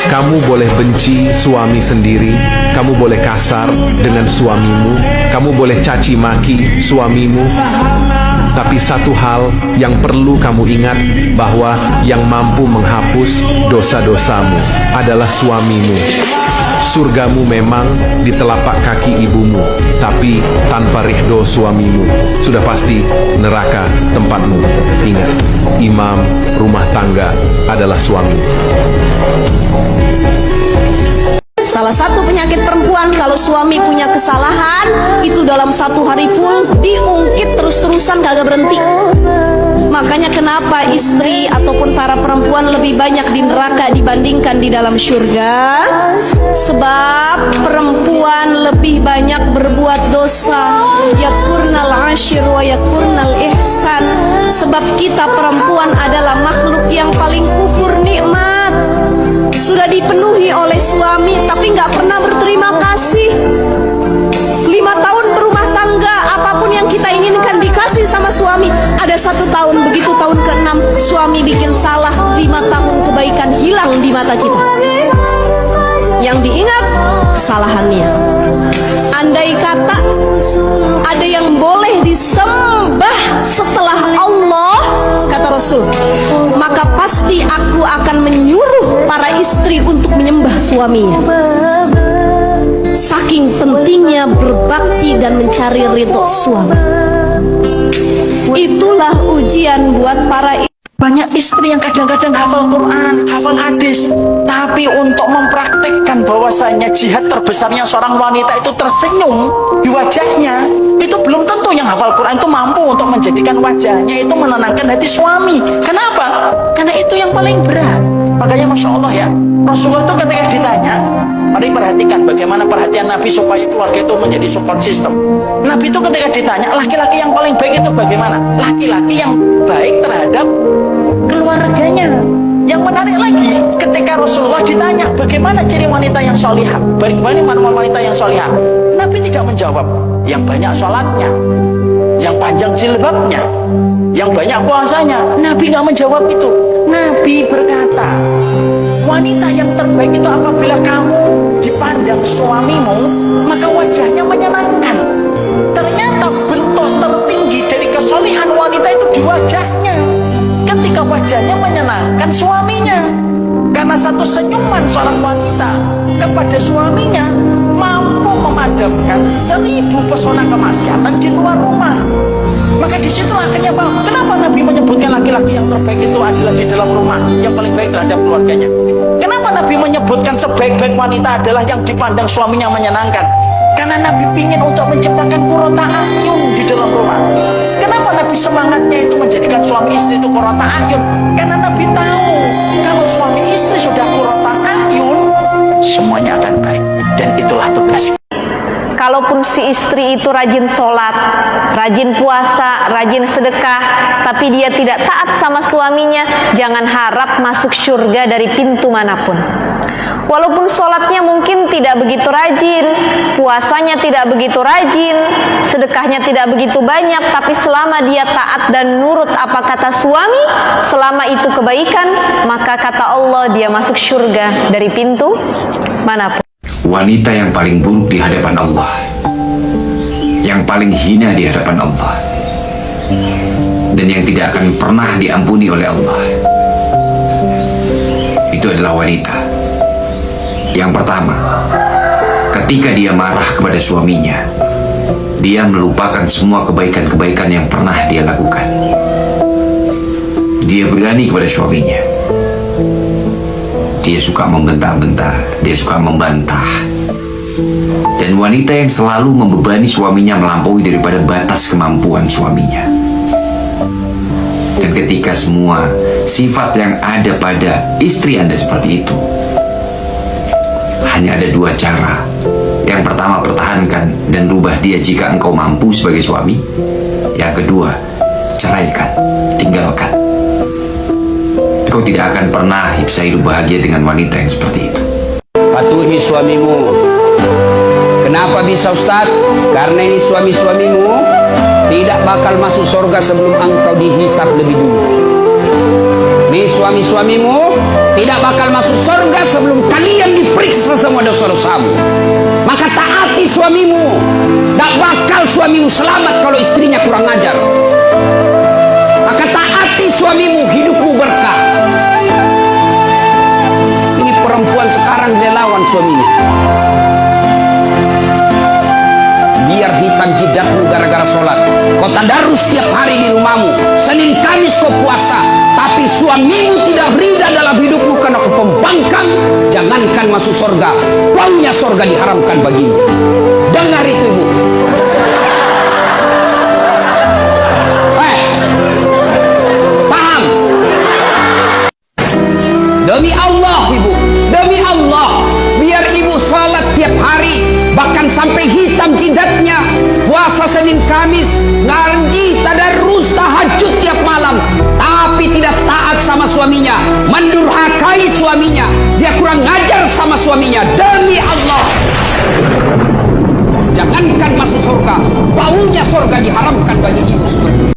Kamu boleh benci suami sendiri, kamu boleh kasar dengan suamimu, kamu boleh caci maki suamimu. Tapi satu hal yang perlu kamu ingat, bahwa yang mampu menghapus dosa-dosamu adalah suamimu. Surgamu memang di telapak kaki ibumu, tapi tanpa ridho suamimu, sudah pasti neraka tempatmu. Ingat, imam rumah tangga adalah suami. Salah satu penyakit perempuan, kalau suami punya kesalahan, itu dalam satu hari full diungkit terus-terusan, kagak berhenti. Makanya kenapa istri ataupun para perempuan lebih banyak di neraka dibandingkan di dalam surga? Sebab perempuan lebih banyak berbuat dosa. Yakurnal ashir wa yakurnal ihsan. Sebab kita perempuan adalah makhluk yang paling kufur nikmat. Sudah dipenuhi oleh suami tapi nggak pernah berterima kasih. 5 tahun berumah tangga, apapun yang kita inginkan dikasih sama suami. Ada 1 tahun, begitu tahun ke-6 suami bikin salah, 5 tahun kebaikan hilang di mata kita. Yang diingat kesalahannya. Andai kata ada yang boleh disembah setelah Allah, kata Rasul, maka pasti aku akan menyuruh para istri untuk menyembah suaminya. Saking pentingnya berbakti dan mencari ridho suami. Itulah ujian buat para istri. Banyak istri yang kadang-kadang hafal Quran, hafal hadis, tapi untuk mempraktekkan bahwasanya jihad terbesarnya seorang wanita itu tersenyum di wajahnya, itu belum tentu yang hafal Quran itu mampu untuk menjadikan wajahnya itu menenangkan hati suami. Kenapa? Karena itu yang paling berat. Makanya Masya Allah ya, Rasulullah itu ketika ditanya, mari perhatikan bagaimana perhatian Nabi supaya keluarga itu menjadi support system. Nabi itu ketika ditanya, laki-laki yang paling baik itu bagaimana? Laki-laki yang baik terhadap keluarganya. Yang menarik lagi, ketika Rasulullah ditanya bagaimana ciri wanita yang solihah, bagaimana wanita yang solihah, Nabi tidak menjawab yang banyak sholatnya, yang panjang jilbabnya, yang banyak puasanya. Nabi nggak menjawab itu. Nabi berkata, wanita yang terbaik itu apabila kamu dipandang suamimu, maka wajahnya menyenangkan. Ternyata bentuk tertinggi dari kesolihan wanita itu di wajahnya. Ketika wajahnya menyenangkan suaminya. Karena satu senyuman seorang wanita kepada suaminya mampu memadamkan 1000 pesona kemaksiatan di luar rumah. Maka disitulah akhirnya paham kenapa Nabi menyebutkan laki-laki yang terbaik itu adalah di dalam rumah, yang paling baik terhadap keluarganya. Kenapa Nabi menyebutkan sebaik-baik wanita adalah yang dipandang suaminya menyenangkan? Karena Nabi ingin untuk menciptakan qurrata ayun di dalam rumah. Kenapa Nabi semangatnya itu menjadikan suami istri itu qurrata ayun? Karena Nabi tahu kalau suami istri sudah qurrata ayun, semuanya akan baik. Dan itulah tugas. Kalaupun si istri itu rajin sholat, rajin puasa, rajin sedekah, tapi dia tidak taat sama suaminya, jangan harap masuk surga dari pintu manapun. Walaupun sholatnya mungkin tidak begitu rajin, puasanya tidak begitu rajin, sedekahnya tidak begitu banyak, tapi selama dia taat dan nurut apa kata suami, selama itu kebaikan, maka kata Allah dia masuk surga dari pintu manapun. Wanita yang paling buruk di hadapan Allah, yang paling hina di hadapan Allah, dan yang tidak akan pernah diampuni oleh Allah, itu adalah wanita yang pertama, ketika dia marah kepada suaminya, dia melupakan semua kebaikan-kebaikan yang pernah dia lakukan. Dia berani kepada suaminya. Dia suka membentak-bentak, dia suka membantah. Dan wanita yang selalu membebani suaminya melampaui daripada batas kemampuan suaminya. Dan ketika semua sifat yang ada pada istri Anda seperti itu, hanya ada 2 cara. Yang pertama, pertahankan dan rubah dia jika engkau mampu sebagai suami. Yang kedua, ceraikan, tinggalkan. Kau tidak akan pernah bisa hidup bahagia dengan wanita yang seperti itu. Patuhi suamimu. Kenapa bisa Ustaz? Karena ini suami-suamimu tidak bakal masuk surga sebelum engkau dihisap lebih dulu. Ini suami-suamimu tidak bakal masuk surga sebelum kalian suamimu selamat kalau istrinya kurang ajar. Maka taati suamimu, hidupmu berkah. Ini perempuan sekarang dia lawan suaminya. Biar hitam jidatmu gara-gara sholat. Kau tadarus setiap hari di rumahmu. Senin Kamis kau puasa. Tapi suamimu tidak ridha dalam hidupmu karena kau pembangkang. Jangankan masuk surga, baunya surga diharamkan bagimu. Dengar itu ibu. Paham? Demi Allah ibu, demi Allah, biar ibu salat tiap hari, bahkan sampai hitam jidatnya, puasa Senin Kamis, ngaji, tadarus, tahajud tiap malam, tapi tidak taat sama suaminya, mendurhakai suaminya, dia kurang ngajar sama suaminya. Demi Allah, jangankan masuk surga, baunya surga diharamkan bagi ibu.